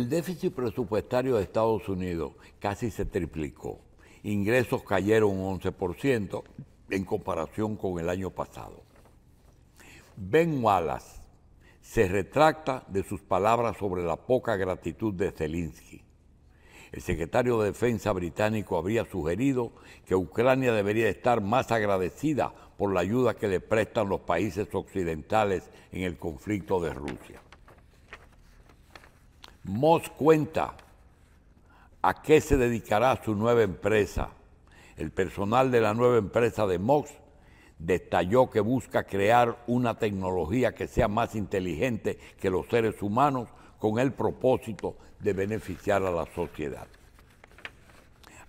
El déficit presupuestario de Estados Unidos casi se triplicó. Ingresos cayeron un 11% en comparación con el año pasado. Ben Wallace se retracta de sus palabras sobre la poca gratitud de Zelensky. El secretario de Defensa británico habría sugerido que Ucrania debería estar más agradecida por la ayuda que le prestan los países occidentales en el conflicto de Rusia. Musk cuenta a qué se dedicará su nueva empresa. El personal de la nueva empresa de Musk detalló que busca crear una tecnología que sea más inteligente que los seres humanos con el propósito de beneficiar a la sociedad.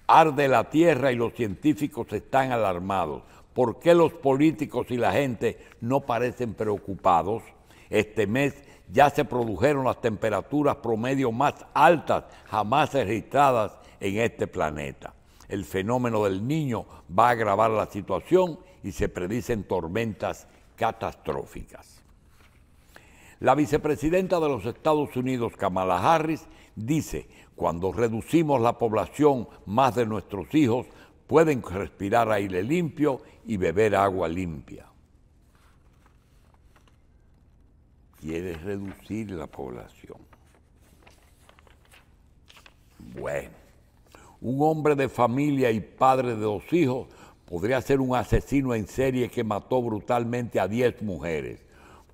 Arde la tierra y los científicos están alarmados. ¿Por qué los políticos y la gente no parecen preocupados? Este mes ya se produjeron las temperaturas promedio más altas jamás registradas en este planeta. El fenómeno del Niño va a agravar la situación y se predicen tormentas catastróficas. La vicepresidenta de los Estados Unidos, Kamala Harris, dice: cuando reducimos la población, más de nuestros hijos pueden respirar aire limpio y beber agua limpia. Quiere reducir la población. Bueno, un hombre de familia y padre de 2 hijos podría ser un asesino en serie que mató brutalmente a 10 mujeres.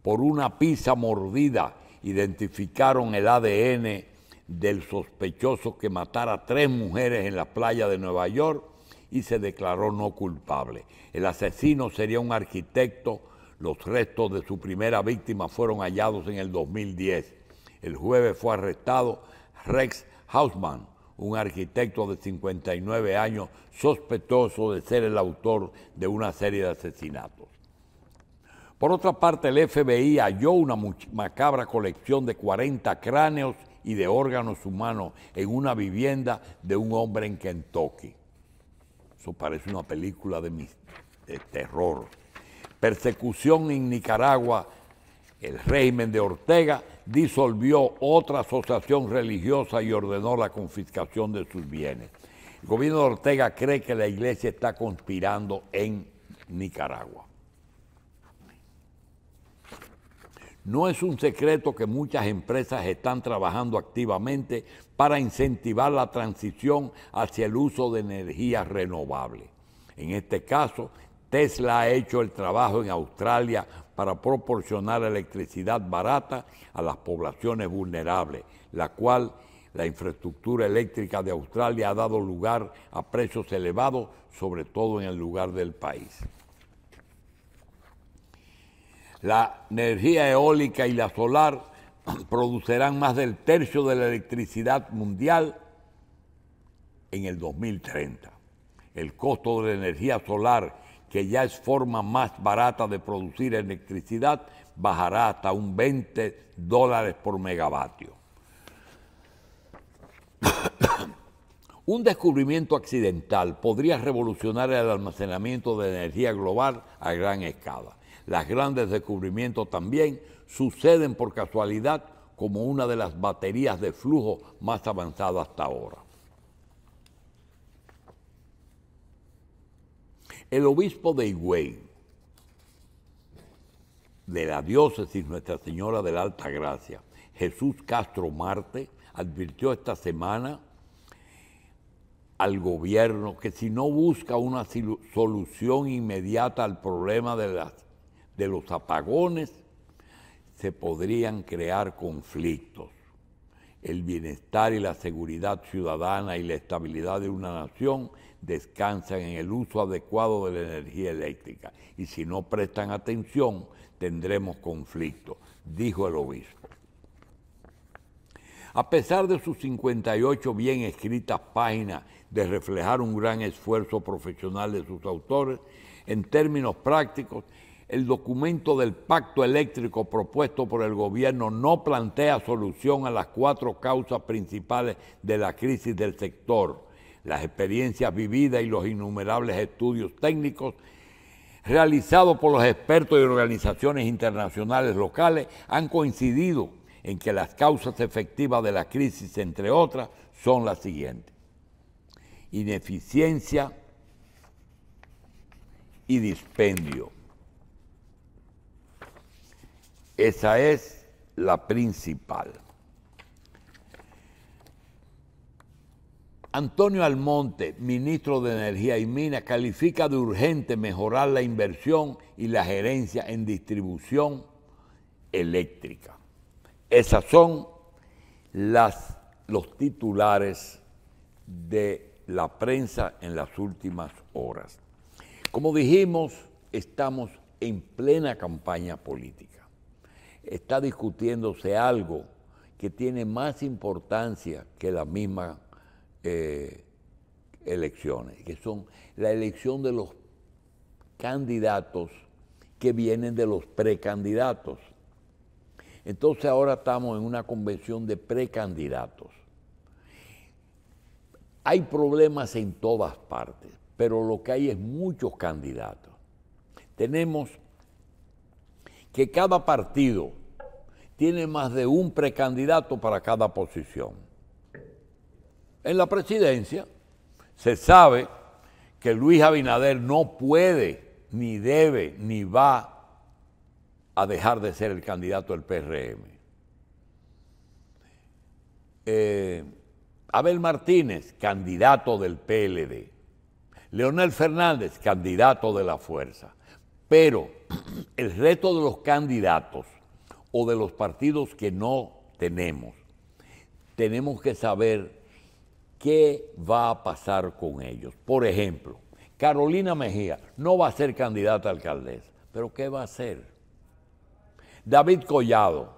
Por una pizza mordida identificaron el ADN del sospechoso que matara a 3 mujeres en la playa de Nueva York y se declaró no culpable. El asesino sería un arquitecto. Los restos de su primera víctima fueron hallados en el 2010. El jueves fue arrestado Rex Haussmann, un arquitecto de 59 años, sospechoso de ser el autor de una serie de asesinatos. Por otra parte, el FBI halló una macabra colección de 40 cráneos y de órganos humanos en una vivienda de un hombre en Kentucky. Eso parece una película de terror. Persecución en Nicaragua. El régimen de Ortega disolvió otra asociación religiosa y ordenó la confiscación de sus bienes. El gobierno de Ortega cree que la iglesia está conspirando en Nicaragua. No es un secreto que muchas empresas están trabajando activamente para incentivar la transición hacia el uso de energías renovables. En este caso, Tesla ha hecho el trabajo en Australia para proporcionar electricidad barata a las poblaciones vulnerables, la cual la infraestructura eléctrica de Australia ha dado lugar a precios elevados, sobre todo en el lugar del país. La energía eólica y la solar producirán más del tercio de la electricidad mundial en el 2030. El costo de la energía solar, que ya es forma más barata de producir electricidad, bajará hasta un $20 por megavatio. Un descubrimiento accidental podría revolucionar el almacenamiento de energía global a gran escala. Los grandes descubrimientos también suceden por casualidad, como una de las baterías de flujo más avanzadas hasta ahora. El obispo de Higüey, de la diócesis Nuestra Señora de la Alta Gracia, Jesús Castro Marte, advirtió esta semana al gobierno que si no busca una solución inmediata al problema de los apagones, se podrían crear conflictos. El bienestar y la seguridad ciudadana y la estabilidad de una nación descansan en el uso adecuado de la energía eléctrica. Y si no prestan atención, tendremos conflictos, dijo el obispo. A pesar de sus 58 bien escritas páginas de reflejar un gran esfuerzo profesional de sus autores, en términos prácticos, el documento del pacto eléctrico propuesto por el gobierno no plantea solución a las 4 causas principales de la crisis del sector. Las experiencias vividas y los innumerables estudios técnicos realizados por los expertos y organizaciones internacionales locales han coincidido en que las causas efectivas de la crisis, entre otras, son las siguientes: ineficiencia y dispendio. Esa es la principal. Antonio Almonte, ministro de Energía y Minas, califica de urgente mejorar la inversión y la gerencia en distribución eléctrica. Esas son los titulares de la prensa en las últimas horas. Como dijimos, estamos en plena campaña política. Está discutiéndose algo que tiene más importancia que la misma elecciones, que son la elección de los candidatos que vienen de los precandidatos. Entonces ahora estamos en una convención de precandidatos. Hay problemas en todas partes, pero lo que hay es muchos candidatos. Tenemos que cada partido tiene más de un precandidato para cada posición. En la presidencia se sabe que Luis Abinader no puede, ni debe, ni va a dejar de ser el candidato del PRM. Abel Martínez, candidato del PLD. Leonel Fernández, candidato de la Fuerza. Pero el resto de los candidatos o de los partidos que no tenemos que saber qué va a pasar con ellos. Por ejemplo, Carolina Mejía no va a ser candidata a alcaldesa, pero ¿qué va a hacer? David Collado,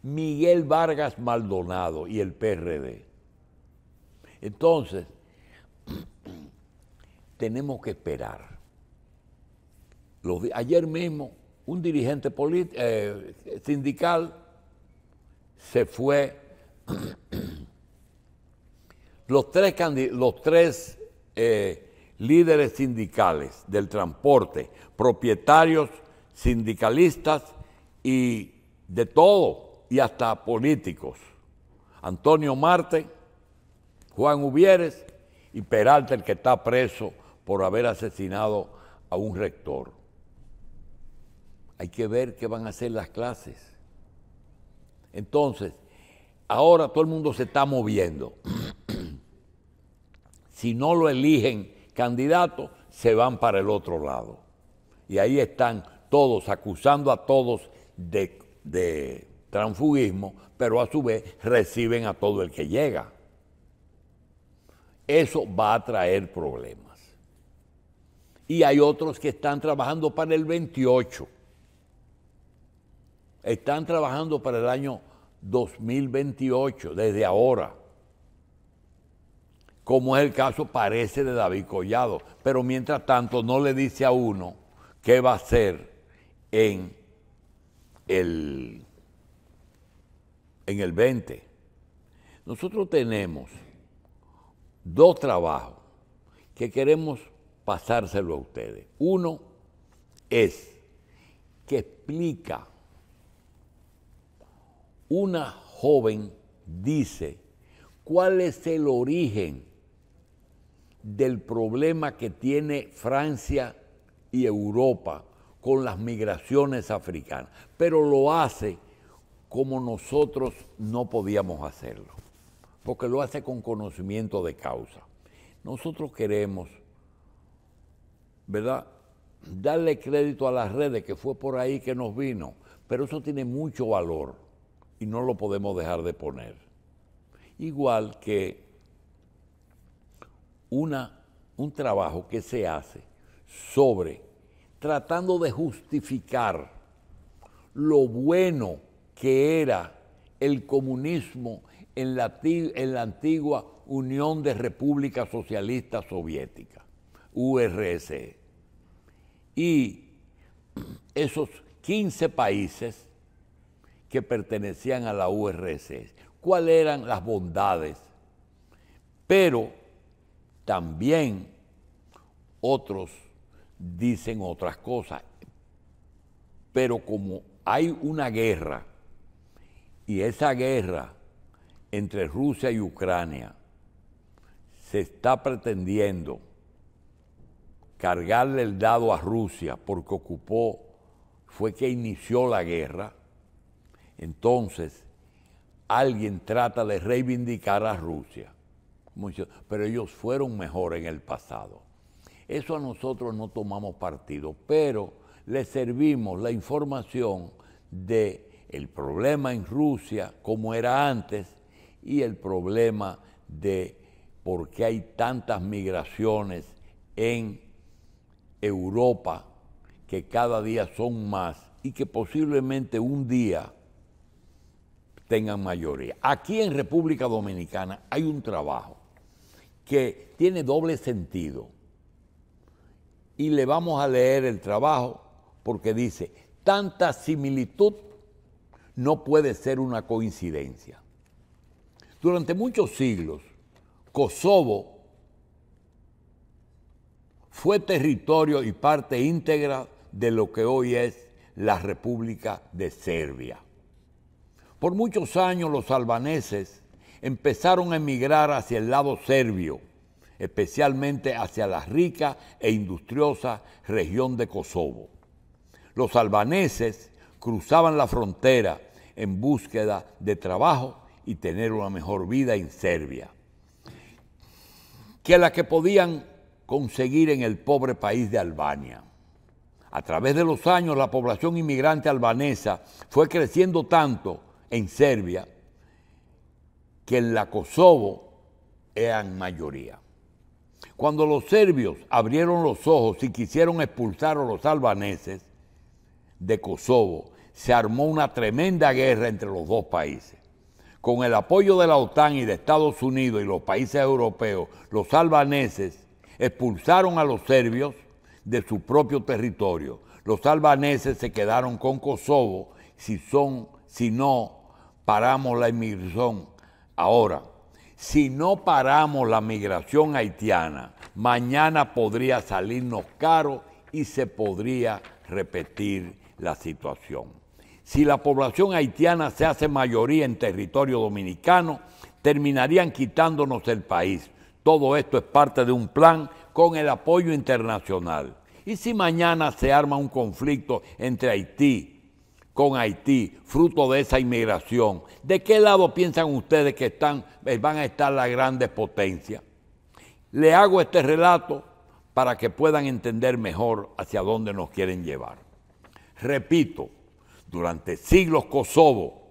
Miguel Vargas Maldonado y el PRD. Entonces, tenemos que esperar. Ayer mismo, un dirigente sindical se fue. Los tres líderes sindicales del transporte, propietarios, sindicalistas y de todo, y hasta políticos, Antonio Marte, Juan Uvieres y Peralta, el que está preso por haber asesinado a un rector. Hay que ver qué van a hacer las clases. Entonces, ahora todo el mundo se está moviendo. Si no lo eligen candidato, se van para el otro lado. Y ahí están todos acusando a todos de transfugismo, pero a su vez reciben a todo el que llega. Eso va a traer problemas. Y hay otros que están trabajando para el 28. Están trabajando para el año 2028, desde ahora. Como es el caso, parece, de David Collado. Pero mientras tanto no le dice a uno qué va a hacer en el 20. Nosotros tenemos dos trabajos que queremos pasárselo a ustedes. Uno es que explica, una joven dice cuál es el origen del problema que tiene Francia y Europa con las migraciones africanas, pero lo hace como nosotros no podíamos hacerlo, porque lo hace con conocimiento de causa. Nosotros queremos, ¿verdad?, darle crédito a las redes, que fue por ahí que nos vino, pero eso tiene mucho valor y no lo podemos dejar de poner. Igual que un trabajo que se hace sobre tratando de justificar lo bueno que era el comunismo en la antigua Unión de Repúblicas Socialistas Soviéticas, URSS. Y esos 15 países que pertenecían a la URSS, cuáles eran las bondades, pero también otros dicen otras cosas. Pero como hay una guerra Y esa guerra entre Rusia y Ucrania se está pretendiendo cargarle el dado a Rusia porque fue que inició la guerra. Entonces, alguien trata de reivindicar a Rusia. Pero ellos fueron mejor en el pasado. Eso a nosotros no tomamos partido, pero le servimos la información del problema en Rusia, como era antes, y el problema de por qué hay tantas migraciones en Europa, que cada día son más y que posiblemente un día tengan mayoría. Aquí en República Dominicana hay un trabajo que tiene doble sentido. Y le vamos a leer el trabajo porque dice, tanta similitud no puede ser una coincidencia. Durante muchos siglos, Kosovo fue territorio y parte íntegra de lo que hoy es la República de Serbia. Por muchos años los albaneses empezaron a emigrar hacia el lado serbio, especialmente hacia la rica e industriosa región de Kosovo. Los albaneses cruzaban la frontera en búsqueda de trabajo y tener una mejor vida en Serbia, que la que podían conseguir en el pobre país de Albania. A través de los años, la población inmigrante albanesa fue creciendo tanto en Serbia que en la Kosovo eran mayoría. Cuando los serbios abrieron los ojos y quisieron expulsar a los albaneses de Kosovo, se armó una tremenda guerra entre los dos países. Con el apoyo de la OTAN y de Estados Unidos y los países europeos, los albaneses expulsaron a los serbios de su propio territorio. Los albaneses se quedaron con Kosovo si no paramos la inmigración. Ahora, si no paramos la migración haitiana, mañana podría salirnos caro y se podría repetir la situación. Si la población haitiana se hace mayoría en territorio dominicano, terminarían quitándonos el país. Todo esto es parte de un plan con el apoyo internacional. Y si mañana se arma un conflicto entre Haití, con Haití, fruto de esa inmigración, ¿de qué lado piensan ustedes que van a estar las grandes potencias? Le hago este relato para que puedan entender mejor hacia dónde nos quieren llevar. Repito, durante siglos Kosovo,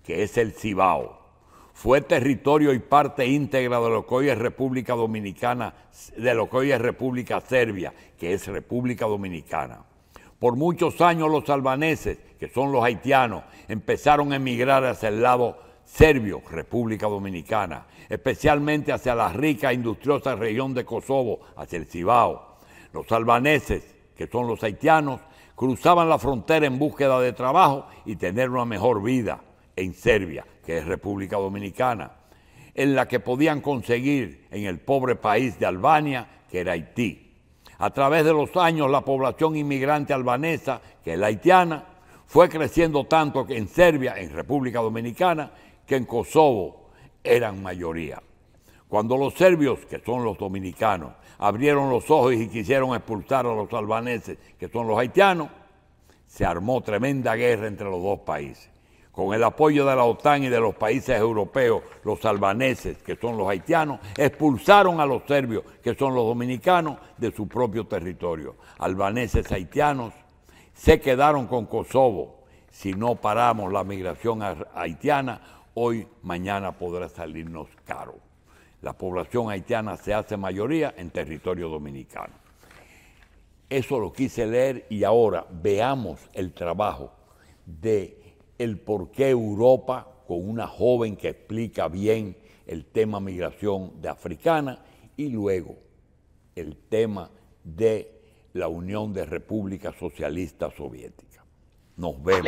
que es el Cibao, fue territorio y parte íntegra de lo que hoy es República Dominicana, de lo que hoy es República Serbia, que es República Dominicana. Por muchos años los albaneses, que son los haitianos, empezaron a emigrar hacia el lado serbio, República Dominicana, especialmente hacia la rica e industriosa región de Kosovo, hacia el Cibao. Los albaneses, que son los haitianos, cruzaban la frontera en búsqueda de trabajo y tener una mejor vida en Serbia, que es República Dominicana, en la que podían conseguir en el pobre país de Albania, que era Haití. A través de los años, la población inmigrante albanesa, que es la haitiana, fue creciendo tanto que en Serbia, en República Dominicana, que en Kosovo eran mayoría. Cuando los serbios, que son los dominicanos, abrieron los ojos y quisieron expulsar a los albaneses, que son los haitianos, se armó tremenda guerra entre los dos países. Con el apoyo de la OTAN y de los países europeos, los albaneses, que son los haitianos, expulsaron a los serbios, que son los dominicanos, de su propio territorio. Albaneses haitianos se quedaron con Kosovo. Si no paramos la migración haitiana, mañana podrá salirnos caro. La población haitiana se hace mayoría en territorio dominicano. Eso lo quise leer y ahora veamos el trabajo de el por qué Europa, con una joven que explica bien el tema migración de africana, y luego el tema de la Unión de Repúblicas Socialistas Soviéticas. Nos vemos.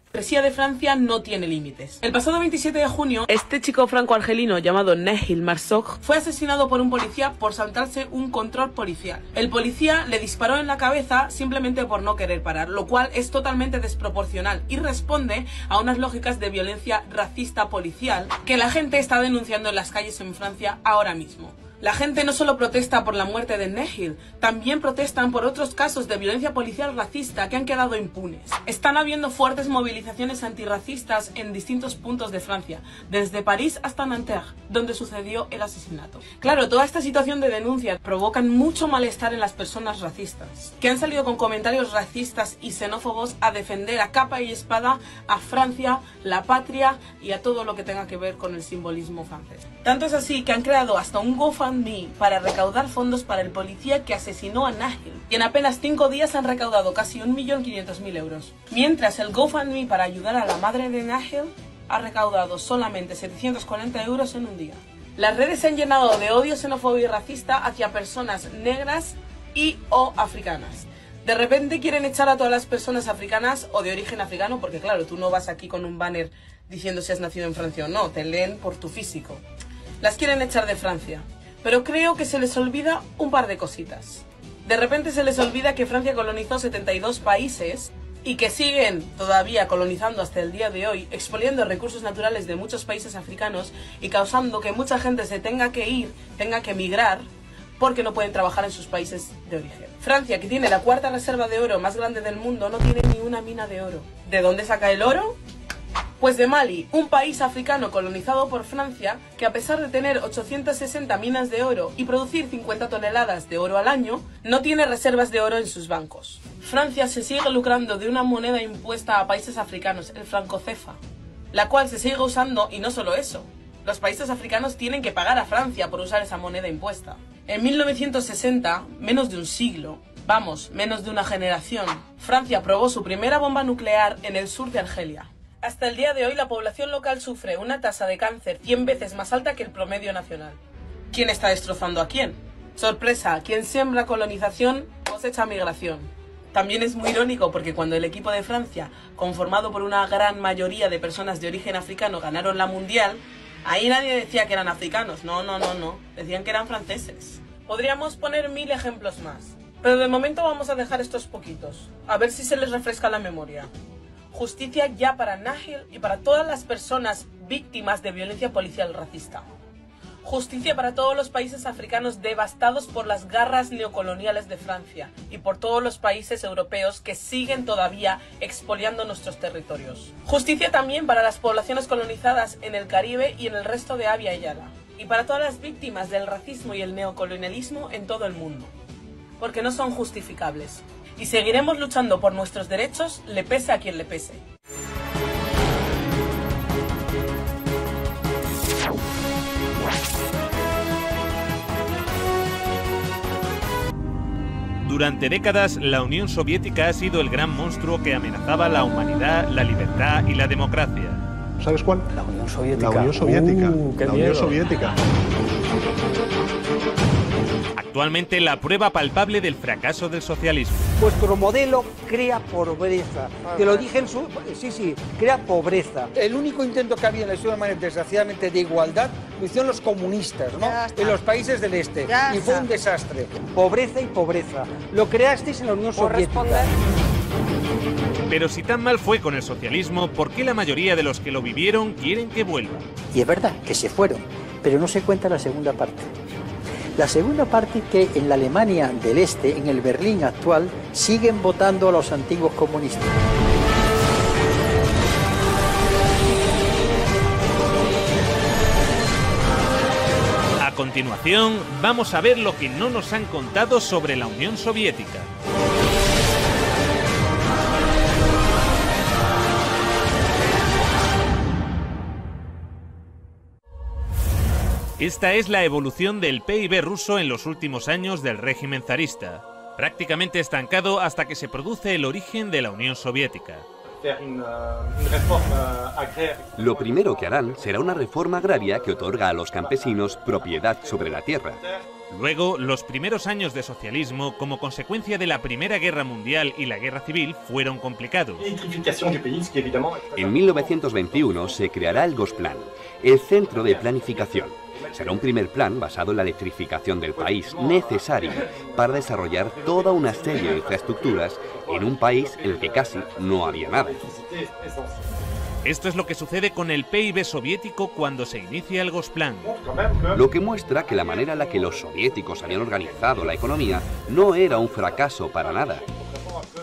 La hipocresía de Francia no tiene límites. El pasado 27 de junio, este chico franco-argelino llamado Nahel Marsok fue asesinado por un policía por saltarse un control policial. El policía le disparó en la cabeza simplemente por no querer parar, lo cual es totalmente desproporcional y responde a unas lógicas de violencia racista policial que la gente está denunciando en las calles en Francia ahora mismo. La gente no solo protesta por la muerte de Nahel, también protestan por otros casos de violencia policial racista que han quedado impunes. Están habiendo fuertes movilizaciones antirracistas en distintos puntos de Francia, desde París hasta Nanterre, donde sucedió el asesinato. Claro, toda esta situación de denuncia provocan mucho malestar en las personas racistas, que han salido con comentarios racistas y xenófobos a defender a capa y espada a Francia, la patria y a todo lo que tenga que ver con el simbolismo francés. Tanto es así que han creado hasta un GoFundMe para recaudar fondos para el policía que asesinó a Nahel, y en apenas 5 días han recaudado casi 1.500.000 euros. Mientras el GoFundMe para ayudar a la madre de Nahel ha recaudado solamente 740 euros en un día. Las redes se han llenado de odio xenófobo y racista hacia personas negras y o africanas. De repente quieren echar a todas las personas africanas o de origen africano, porque claro, tú no vas aquí con un banner diciendo si has nacido en Francia o no, te leen por tu físico. Las quieren echar de Francia. Pero creo que se les olvida un par de cositas. De repente se les olvida que Francia colonizó 72 países y que siguen todavía colonizando hasta el día de hoy, expoliando recursos naturales de muchos países africanos y causando que mucha gente se tenga que ir, tenga que emigrar, porque no pueden trabajar en sus países de origen. Francia, que tiene la 4ª reserva de oro más grande del mundo, no tiene ni una mina de oro. ¿De dónde saca el oro? Pues de Mali, un país africano colonizado por Francia, que a pesar de tener 860 minas de oro y producir 50 toneladas de oro al año, no tiene reservas de oro en sus bancos. Francia se sigue lucrando de una moneda impuesta a países africanos, el franco CFA, la cual se sigue usando, y no solo eso. Los países africanos tienen que pagar a Francia por usar esa moneda impuesta. En 1960, menos de un siglo, vamos, menos de una generación, Francia probó su primera bomba nuclear en el sur de Argelia. Hasta el día de hoy la población local sufre una tasa de cáncer 100 veces más alta que el promedio nacional. ¿Quién está destrozando a quién? Sorpresa, quien siembra colonización cosecha migración. También es muy irónico porque cuando el equipo de Francia, conformado por una gran mayoría de personas de origen africano, ganaron la Mundial, ahí nadie decía que eran africanos, no, decían que eran franceses. Podríamos poner 1000 ejemplos más, pero de momento vamos a dejar estos poquitos, a ver si se les refresca la memoria. Justicia ya para Nahel y para todas las personas víctimas de violencia policial racista. Justicia para todos los países africanos devastados por las garras neocoloniales de Francia y por todos los países europeos que siguen todavía expoliando nuestros territorios. Justicia también para las poblaciones colonizadas en el Caribe y en el resto de Abya y Yala. Y para todas las víctimas del racismo y el neocolonialismo en todo el mundo. Porque no son justificables. Y seguiremos luchando por nuestros derechos, le pese a quien le pese. Durante décadas, la Unión Soviética ha sido el gran monstruo que amenazaba la humanidad, la libertad y la democracia. ¿Sabes cuál? La Unión Soviética. La Unión Soviética. ¡Qué la miedo! Unión Soviética. Actualmente la prueba palpable del fracaso del socialismo. Vuestro modelo crea pobreza. Te lo dije en su... Sí, crea pobreza. El único intento que había en la historia humana, desgraciadamente, de igualdad, lo hicieron los comunistas, ¿no? En los países del este. Y fue un desastre. Pobreza y pobreza. Lo creasteis en la Unión Soviética. Pero si tan mal fue con el socialismo, ¿por qué la mayoría de los que lo vivieron quieren que vuelva? Y es verdad que se fueron, pero no se cuenta la segunda parte. La segunda parte, que en la Alemania del Este, en el Berlín actual, siguen votando a los antiguos comunistas. A continuación, vamos a ver lo que no nos han contado sobre la Unión Soviética. Esta es la evolución del PIB ruso en los últimos años del régimen zarista, prácticamente estancado hasta que se produce el origen de la Unión Soviética. Lo primero que harán será una reforma agraria que otorga a los campesinos propiedad sobre la tierra. Luego, los primeros años de socialismo, como consecuencia de la Primera Guerra Mundial y la Guerra Civil, fueron complicados. En 1921 se creará el Gosplan, el Centro de Planificación. Será un primer plan basado en la electrificación del país, necesario para desarrollar toda una serie de infraestructuras en un país en el que casi no había nada. Esto es lo que sucede con el PIB soviético cuando se inicia el Gosplan. Lo que muestra que la manera en la que los soviéticos habían organizado la economía no era un fracaso para nada.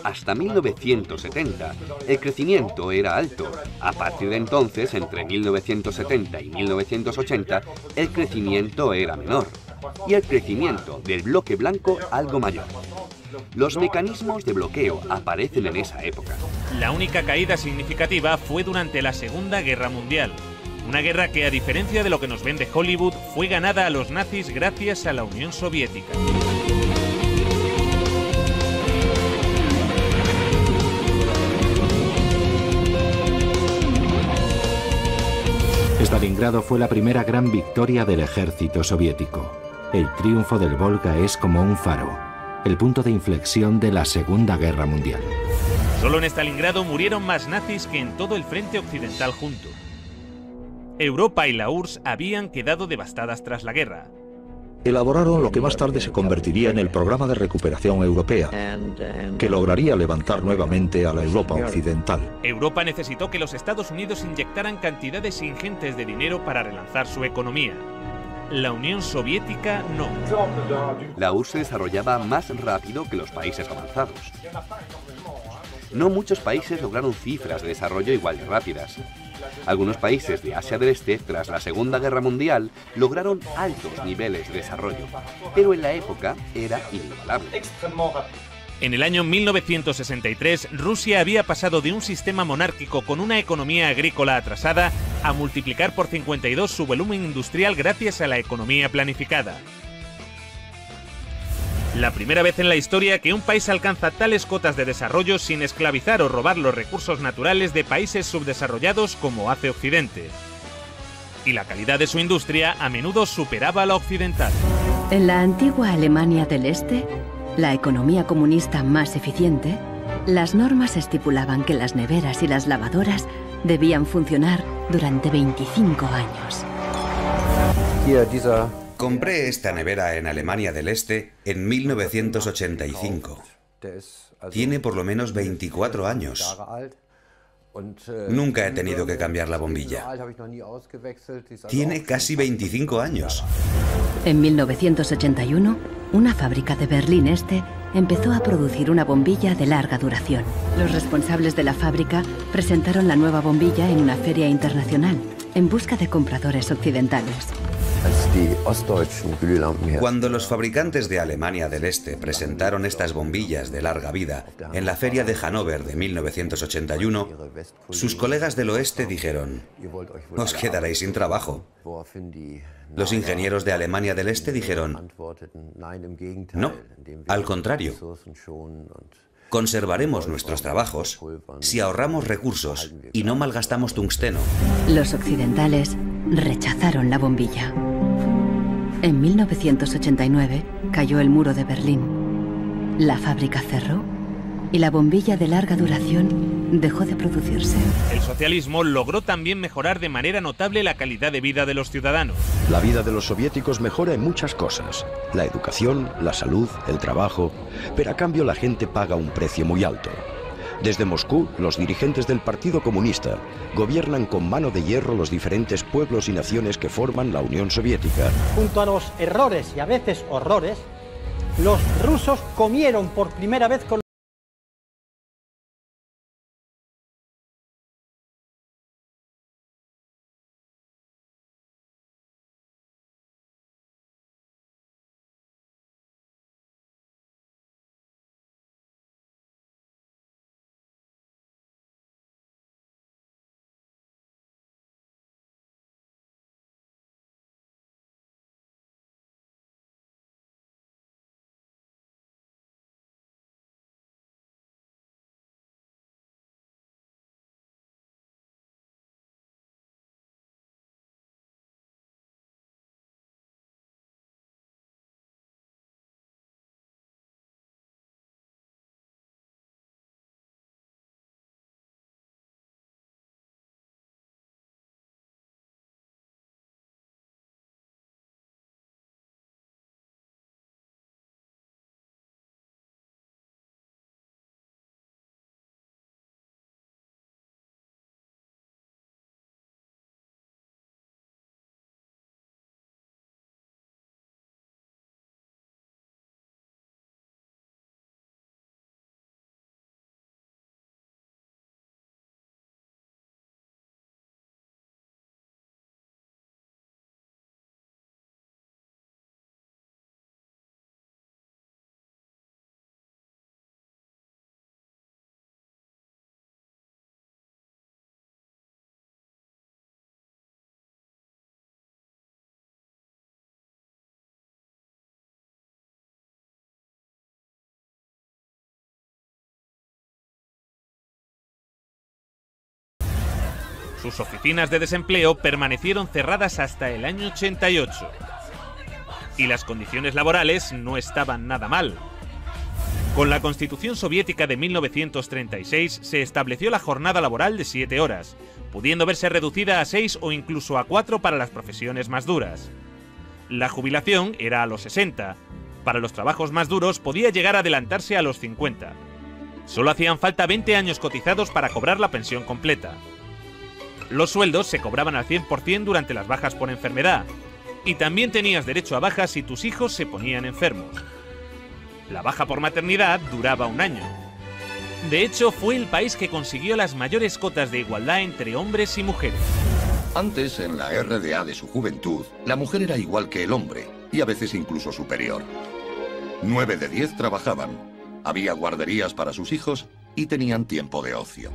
Hasta 1970, el crecimiento era alto. A partir de entonces, entre 1970 y 1980, el crecimiento era menor. Y el crecimiento del bloque blanco algo mayor. Los mecanismos de bloqueo aparecen en esa época. La única caída significativa fue durante la Segunda Guerra Mundial. Una guerra que, a diferencia de lo que nos vende Hollywood, fue ganada a los nazis gracias a la Unión Soviética. Stalingrado fue la primera gran victoria del ejército soviético. El triunfo del Volga es como un faro, el punto de inflexión de la Segunda Guerra Mundial. Solo en Stalingrado murieron más nazis que en todo el frente occidental junto. Europa y la URSS habían quedado devastadas tras la guerra. Elaboraron lo que más tarde se convertiría en el Programa de Recuperación Europea, que lograría levantar nuevamente a la Europa occidental. Europa necesitó que los Estados Unidos inyectaran cantidades ingentes de dinero para relanzar su economía. La Unión Soviética no. La URSS se desarrollaba más rápido que los países avanzados. No muchos países lograron cifras de desarrollo igual de rápidas. Algunos países de Asia del Este, tras la Segunda Guerra Mundial, lograron altos niveles de desarrollo, pero en la época era inigualable. En el año 1963, Rusia había pasado de un sistema monárquico con una economía agrícola atrasada a multiplicar por 52 su volumen industrial gracias a la economía planificada. La primera vez en la historia que un país alcanza tales cotas de desarrollo sin esclavizar o robar los recursos naturales de países subdesarrollados como hace Occidente. Y la calidad de su industria a menudo superaba a la occidental. En la antigua Alemania del Este, la economía comunista más eficiente, las normas estipulaban que las neveras y las lavadoras debían funcionar durante 25 años. Compré esta nevera en Alemania del Este en 1985. Tiene por lo menos 24 años. Nunca he tenido que cambiar la bombilla. Tiene casi 25 años. En 1981, una fábrica de Berlín Este empezó a producir una bombilla de larga duración. Los responsables de la fábrica presentaron la nueva bombilla en una feria internacional en busca de compradores occidentales. Cuando los fabricantes de Alemania del Este presentaron estas bombillas de larga vida en la feria de Hannover de 1981, sus colegas del oeste dijeron: «Os quedaréis sin trabajo». Los ingenieros de Alemania del Este dijeron: «No, al contrario. Conservaremos nuestros trabajos si ahorramos recursos y no malgastamos tungsteno». Los occidentales rechazaron la bombilla. En 1989 cayó el muro de Berlín. La fábrica cerró y la bombilla de larga duración dejó de producirse. El socialismo logró también mejorar de manera notable la calidad de vida de los ciudadanos. La vida de los soviéticos mejora en muchas cosas: la educación, la salud, el trabajo, pero a cambio la gente paga un precio muy alto. Desde Moscú, los dirigentes del Partido Comunista gobiernan con mano de hierro los diferentes pueblos y naciones que forman la Unión Soviética. Junto a los errores y a veces horrores, los rusos comieron por primera vez con Sus oficinas de desempleo permanecieron cerradas hasta el año 88. Y las condiciones laborales no estaban nada mal. Con la Constitución soviética de 1936 se estableció la jornada laboral de 7 horas, pudiendo verse reducida a 6 o incluso a 4 para las profesiones más duras. La jubilación era a los 60. Para los trabajos más duros podía llegar a adelantarse a los 50. Solo hacían falta 20 años cotizados para cobrar la pensión completa. Los sueldos se cobraban al 100% durante las bajas por enfermedad, y también tenías derecho a bajas si tus hijos se ponían enfermos. La baja por maternidad duraba 1 año. De hecho, fue el país que consiguió las mayores cotas de igualdad entre hombres y mujeres. Antes, en la RDA de su juventud, la mujer era igual que el hombre, y a veces incluso superior. 9 de 10 trabajaban, había guarderías para sus hijos y tenían tiempo de ocio.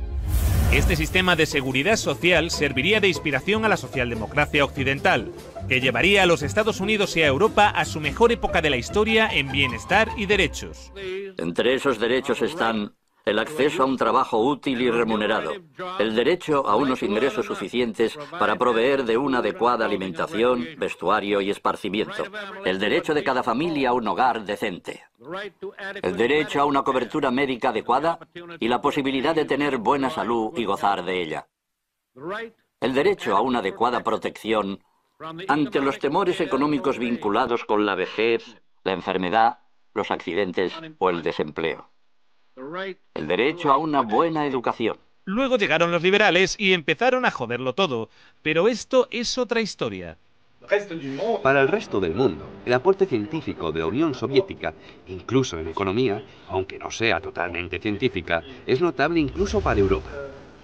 Este sistema de seguridad social serviría de inspiración a la socialdemocracia occidental, que llevaría a los Estados Unidos y a Europa a su mejor época de la historia en bienestar y derechos. Entre esos derechos están el acceso a un trabajo útil y remunerado, el derecho a unos ingresos suficientes para proveer de una adecuada alimentación, vestuario y esparcimiento, el derecho de cada familia a un hogar decente, el derecho a una cobertura médica adecuada y la posibilidad de tener buena salud y gozar de ella, el derecho a una adecuada protección ante los temores económicos vinculados con la vejez, la enfermedad, los accidentes o el desempleo. El derecho a una buena educación. Luego llegaron los liberales y empezaron a joderlo todo, pero esto es otra historia. Para el resto del mundo, el aporte científico de la Unión Soviética, incluso en economía, aunque no sea totalmente científica, es notable incluso para Europa.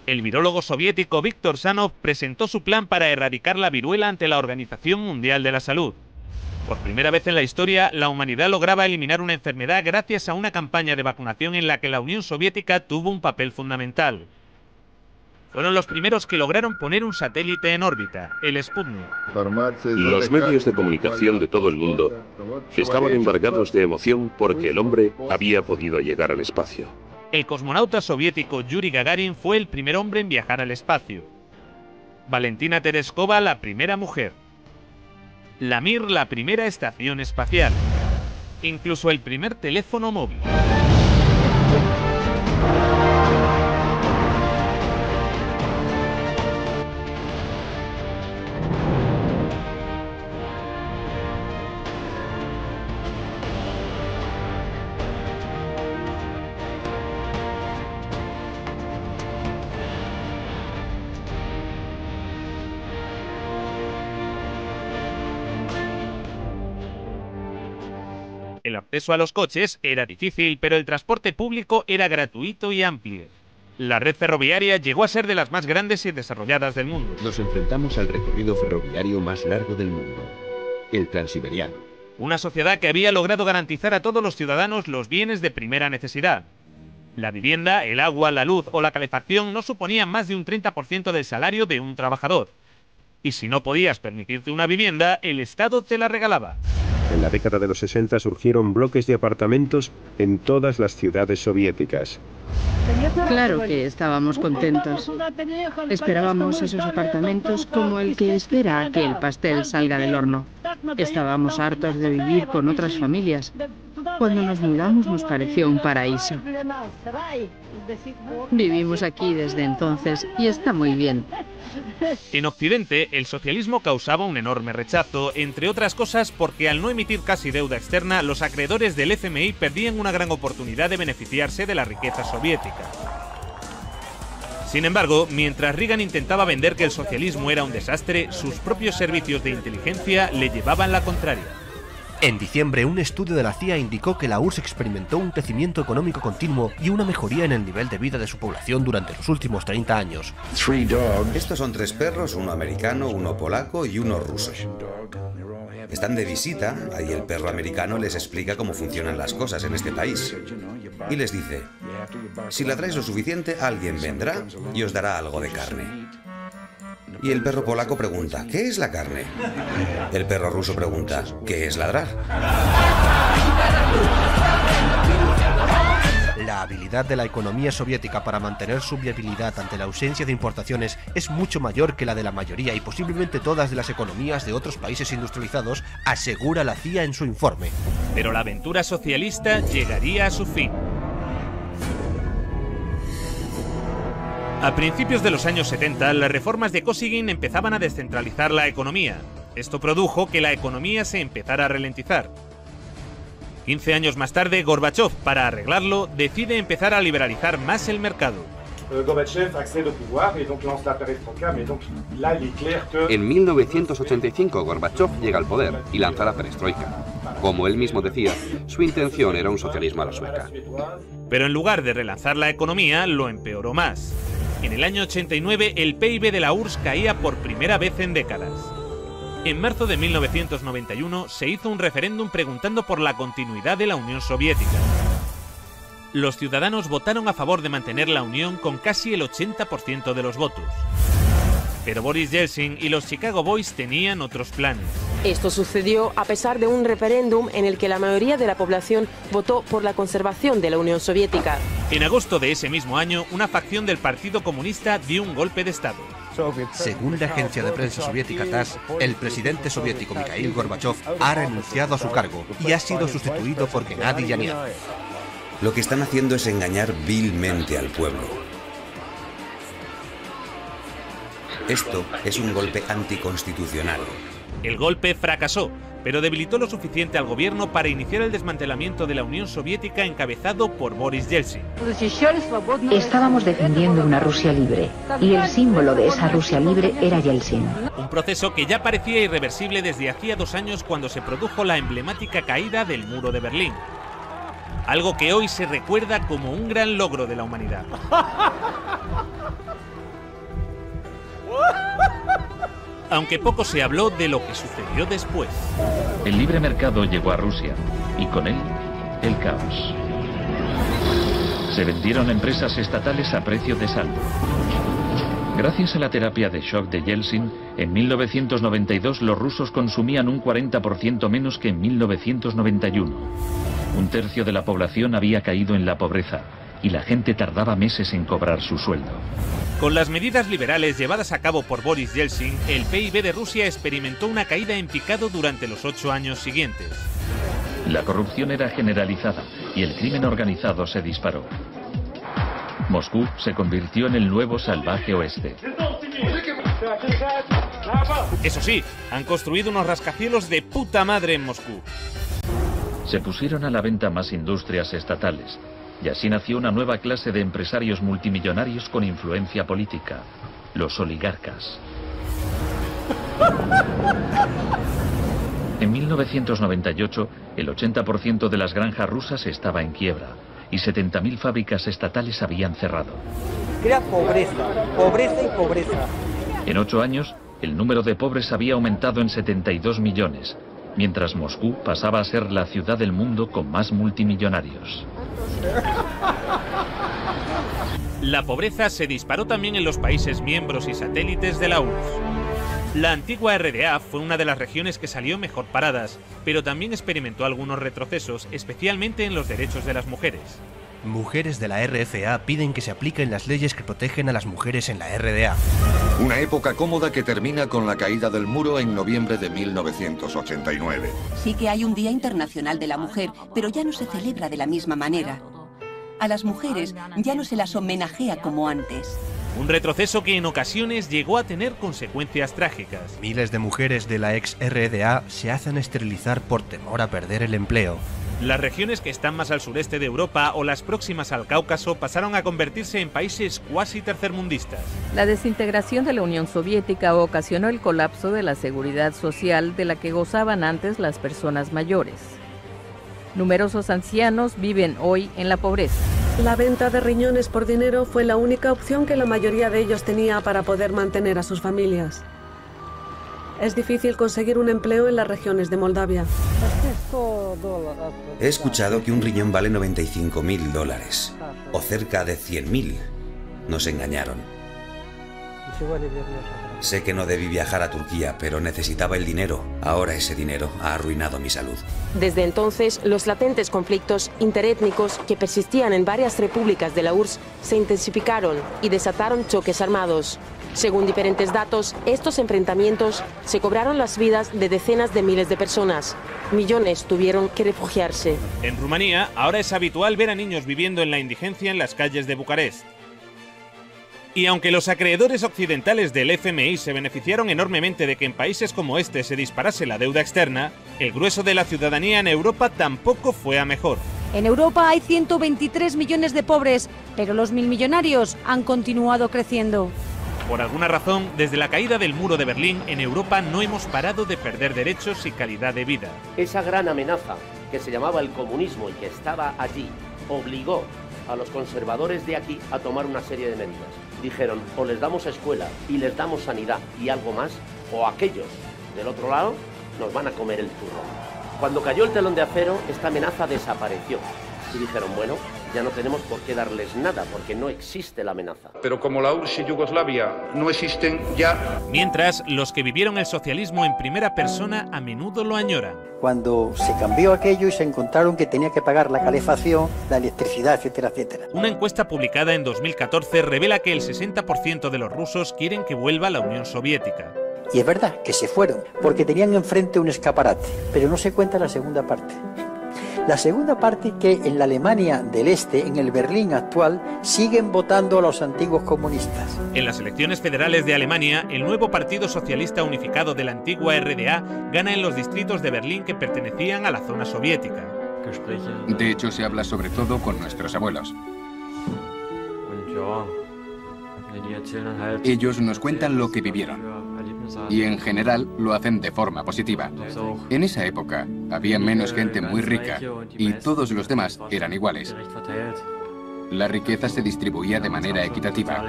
El virólogo soviético Viktor Sanov presentó su plan para erradicar la viruela ante la Organización Mundial de la Salud. Por primera vez en la historia, la humanidad lograba eliminar una enfermedad gracias a una campaña de vacunación en la que la Unión Soviética tuvo un papel fundamental. Fueron los primeros que lograron poner un satélite en órbita, el Sputnik. Los medios de comunicación de todo el mundo estaban embargados de emoción porque el hombre había podido llegar al espacio. El cosmonauta soviético Yuri Gagarin fue el primer hombre en viajar al espacio. Valentina Tereskova, la primera mujer. La Mir, la primera estación espacial. Incluso el primer teléfono móvil. El acceso a los coches era difícil, pero el transporte público era gratuito y amplio. La red ferroviaria llegó a ser de las más grandes y desarrolladas del mundo. Nos enfrentamos al recorrido ferroviario más largo del mundo, el Transiberiano. Una sociedad que había logrado garantizar a todos los ciudadanos los bienes de primera necesidad. La vivienda, el agua, la luz o la calefacción no suponían más de un 30% del salario de un trabajador. Y si no podías permitirte una vivienda, el Estado te la regalaba. En la década de los 60 surgieron bloques de apartamentos en todas las ciudades soviéticas. Claro que estábamos contentos. Esperábamos esos apartamentos como el que espera a que el pastel salga del horno. Estábamos hartos de vivir con otras familias. Cuando nos mudamos nos pareció un paraíso. Vivimos aquí desde entonces y está muy bien. En Occidente, el socialismo causaba un enorme rechazo, entre otras cosas porque al no emitir casi deuda externa, los acreedores del FMI perdían una gran oportunidad de beneficiarse de la riqueza soviética. Sin embargo, mientras Reagan intentaba vender que el socialismo era un desastre, sus propios servicios de inteligencia le llevaban la contraria. En diciembre, un estudio de la CIA indicó que la URSS experimentó un crecimiento económico continuo y una mejoría en el nivel de vida de su población durante los últimos 30 años. Estos son 3 perros, uno americano, uno polaco y uno ruso. Están de visita, ahí el perro americano les explica cómo funcionan las cosas en este país. Y les dice, si ladráis lo suficiente, alguien vendrá y os dará algo de carne. Y el perro polaco pregunta, ¿qué es la carne? El perro ruso pregunta, ¿qué es ladrar? La La habilidad de la economía soviética para mantener su viabilidad ante la ausencia de importaciones es mucho mayor que la de la mayoría y posiblemente todas de las economías de otros países industrializados, asegura la CIA en su informe. Pero la aventura socialista llegaría a su fin. A principios de los años 70, las reformas de Kosygin empezaban a descentralizar la economía. Esto produjo que la economía se empezara a ralentizar. 15 años más tarde, Gorbachov, para arreglarlo, decide empezar a liberalizar más el mercado. En 1985, Gorbachov llega al poder y lanza la perestroika. Como él mismo decía, su intención era un socialismo a la sueca. Pero en lugar de relanzar la economía, lo empeoró más. En el año 89, el PIB de la URSS caía por primera vez en décadas. En marzo de 1991 se hizo un referéndum preguntando por la continuidad de la Unión Soviética. Los ciudadanos votaron a favor de mantener la Unión con casi el 80% de los votos. Pero Boris Yeltsin y los Chicago Boys tenían otros planes. Esto sucedió a pesar de un referéndum en el que la mayoría de la población votó por la conservación de la Unión Soviética. En agosto de ese mismo año, una facción del Partido Comunista dio un golpe de Estado. Según la agencia de prensa soviética TASS, el presidente soviético Mikhail Gorbachov ha renunciado a su cargo y ha sido sustituido por Gennady Yanev. Lo que están haciendo es engañar vilmente al pueblo. Esto es un golpe anticonstitucional. El golpe fracasó, pero debilitó lo suficiente al gobierno para iniciar el desmantelamiento de la Unión Soviética encabezado por Boris Yeltsin. Estábamos defendiendo una Rusia libre, y el símbolo de esa Rusia libre era Yeltsin. Un proceso que ya parecía irreversible desde hacía 2 años cuando se produjo la emblemática caída del muro de Berlín. Algo que hoy se recuerda como un gran logro de la humanidad. Aunque poco se habló de lo que sucedió después. El libre mercado llegó a Rusia, y con él, el caos. Se vendieron empresas estatales a precio de saldo. Gracias a la terapia de shock de Yeltsin, en 1992 los rusos consumían un 40% menos que en 1991. 1/3 de la población había caído en la pobreza, y la gente tardaba meses en cobrar su sueldo. Con las medidas liberales llevadas a cabo por Boris Yeltsin, el PIB de Rusia experimentó una caída en picado durante los 8 años siguientes. La corrupción era generalizada y el crimen organizado se disparó. Moscú se convirtió en el nuevo salvaje oeste. Eso sí, han construido unos rascacielos de puta madre en Moscú. Se pusieron a la venta más industrias estatales. Y así nació una nueva clase de empresarios multimillonarios con influencia política, los oligarcas. En 1998, el 80% de las granjas rusas estaba en quiebra y 70.000 fábricas estatales habían cerrado. Crea pobreza, pobreza y pobreza. En 8 años, el número de pobres había aumentado en 72 millones, mientras Moscú pasaba a ser la ciudad del mundo con más multimillonarios. La pobreza se disparó también en los países miembros y satélites de la URSS. La antigua RDA fue una de las regiones que salió mejor paradas, pero también experimentó algunos retrocesos, especialmente en los derechos de las mujeres. Mujeres de la RFA piden que se apliquen las leyes que protegen a las mujeres en la RDA. Una época cómoda que termina con la caída del muro en noviembre de 1989. Sí que hay un Día Internacional de la Mujer, pero ya no se celebra de la misma manera. A las mujeres ya no se las homenajea como antes. Un retroceso que en ocasiones llegó a tener consecuencias trágicas. Miles de mujeres de la ex RDA se hacen esterilizar por temor a perder el empleo. Las regiones que están más al sureste de Europa o las próximas al Cáucaso pasaron a convertirse en países cuasi tercermundistas. La desintegración de la Unión Soviética ocasionó el colapso de la seguridad social de la que gozaban antes las personas mayores. Numerosos ancianos viven hoy en la pobreza. La venta de riñones por dinero fue la única opción que la mayoría de ellos tenía para poder mantener a sus familias. Es difícil conseguir un empleo en las regiones de Moldavia. He escuchado que un riñón vale $95.000, o cerca de 100.000. Nos engañaron. Sé que no debí viajar a Turquía, pero necesitaba el dinero. Ahora ese dinero ha arruinado mi salud. Desde entonces, los latentes conflictos interétnicos que persistían en varias repúblicas de la URSS se intensificaron y desataron choques armados. Según diferentes datos, estos enfrentamientos se cobraron las vidas de decenas de miles de personas. Millones tuvieron que refugiarse. En Rumanía, ahora es habitual ver a niños viviendo en la indigencia en las calles de Bucarest. Y aunque los acreedores occidentales del FMI se beneficiaron enormemente de que en países como este se disparase la deuda externa, el grueso de la ciudadanía en Europa tampoco fue a mejor. En Europa hay 123 millones de pobres, pero los milmillonarios han continuado creciendo. Por alguna razón, desde la caída del muro de Berlín, en Europa no hemos parado de perder derechos y calidad de vida. Esa gran amenaza que se llamaba el comunismo y que estaba allí, obligó a los conservadores de aquí a tomar una serie de medidas. Dijeron, o les damos escuela y les damos sanidad y algo más, o aquellos del otro lado nos van a comer el turrón. Cuando cayó el telón de acero, esta amenaza desapareció. Y dijeron, bueno, ya no tenemos por qué darles nada, porque no existe la amenaza. Pero como la URSS y Yugoslavia no existen ya... Mientras, los que vivieron el socialismo en primera persona a menudo lo añoran. Cuando se cambió aquello y se encontraron que tenía que pagar la calefacción, la electricidad, etcétera, etcétera. Una encuesta publicada en 2014 revela que el 60% de los rusos quieren que vuelva la Unión Soviética. Y es verdad que se fueron, porque tenían enfrente un escaparate, pero no se cuenta la segunda parte. La segunda parte que en la Alemania del Este, en el Berlín actual, siguen votando a los antiguos comunistas. En las elecciones federales de Alemania, el nuevo Partido Socialista Unificado de la antigua RDA gana en los distritos de Berlín que pertenecían a la zona soviética. De hecho, se habla sobre todo con nuestros abuelos. Ellos nos cuentan lo que vivieron. Y en general lo hacen de forma positiva. En esa época había menos gente muy rica y todos los demás eran iguales. La riqueza se distribuía de manera equitativa.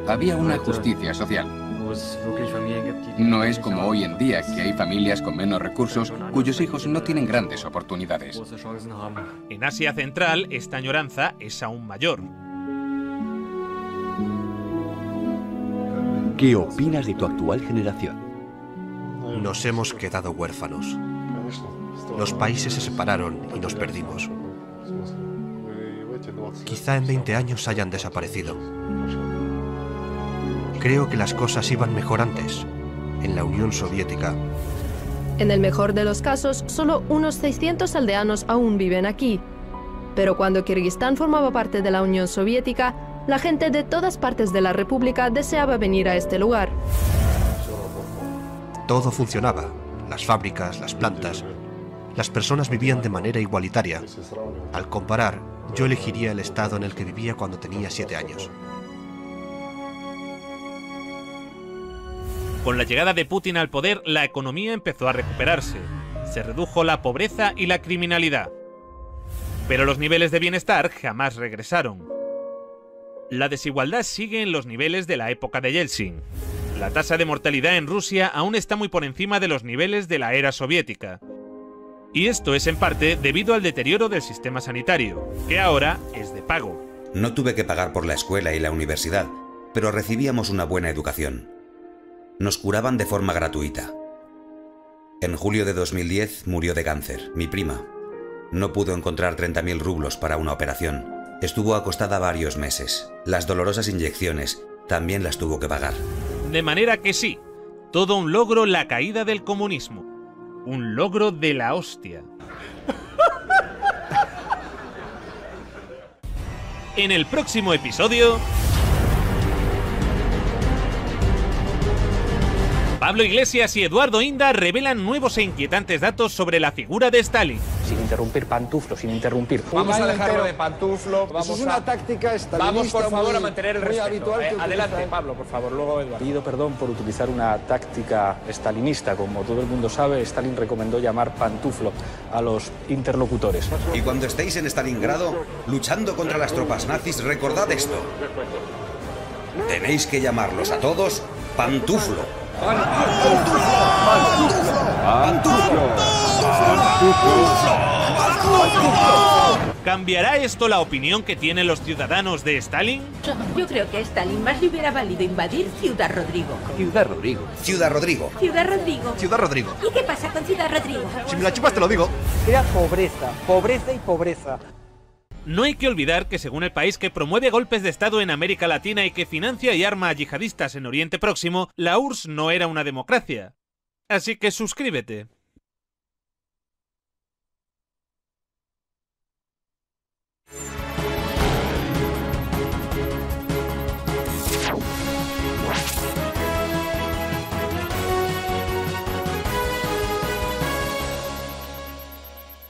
Había una justicia social. No es como hoy en día, que hay familias con menos recursos cuyos hijos no tienen grandes oportunidades. En Asia Central, esta añoranza es aún mayor. ¿Qué opinas de tu actual generación? Nos hemos quedado huérfanos. Los países se separaron y nos perdimos. Quizá en 20 años hayan desaparecido. Creo que las cosas iban mejor antes, en la Unión Soviética. En el mejor de los casos, solo unos 600 aldeanos aún viven aquí. Pero cuando Kirguistán formaba parte de la Unión Soviética, la gente de todas partes de la República deseaba venir a este lugar. Todo funcionaba. Las fábricas, las plantas. Las personas vivían de manera igualitaria. Al comparar, yo elegiría el estado en el que vivía cuando tenía 7 años. Con la llegada de Putin al poder, la economía empezó a recuperarse. Se redujo la pobreza y la criminalidad. Pero los niveles de bienestar jamás regresaron. La desigualdad sigue en los niveles de la época de Yeltsin. La tasa de mortalidad en Rusia aún está muy por encima de los niveles de la era soviética. Y esto es en parte debido al deterioro del sistema sanitario, que ahora es de pago. No tuve que pagar por la escuela y la universidad, pero recibíamos una buena educación. Nos curaban de forma gratuita. En julio de 2010 murió de cáncer, mi prima. No pudo encontrar 30.000 rublos para una operación. Estuvo acostada varios meses. Las dolorosas inyecciones también las tuvo que pagar. De manera que sí, todo un logro la caída del comunismo. Un logro de la hostia. En el próximo episodio... Pablo Iglesias y Eduardo Inda revelan nuevos e inquietantes datos sobre la figura de Stalin. Sin interrumpir Pantuflo, sin interrumpir. Vamos a dejarlo de Pantuflo. Eso es una táctica estalinista. Vamos, por favor, a mantener el respeto. Adelante, Pablo, por favor, luego Eduardo. Pido perdón por utilizar una táctica estalinista. Como todo el mundo sabe, Stalin recomendó llamar Pantuflo a los interlocutores. Y cuando estéis en Stalingrado, luchando contra las tropas nazis, recordad esto. Tenéis que llamarlos a todos Pantuflo. ¡Pantuflo! ¡Pantuflo! ¡Pantuflo! ¿Cambiará esto la opinión que tienen los ciudadanos de Stalin? Yo creo que a Stalin más le hubiera valido invadir Ciudad Rodrigo. Ciudad Rodrigo. Ciudad Rodrigo. Ciudad Rodrigo. Ciudad Rodrigo. ¿Y qué pasa con Ciudad Rodrigo? Si me la chupas te lo digo. Crea pobreza, pobreza y pobreza. No hay que olvidar que según el país que promueve golpes de Estado en América Latina y que financia y arma a yihadistas en Oriente Próximo, la URSS no era una democracia. Así que suscríbete.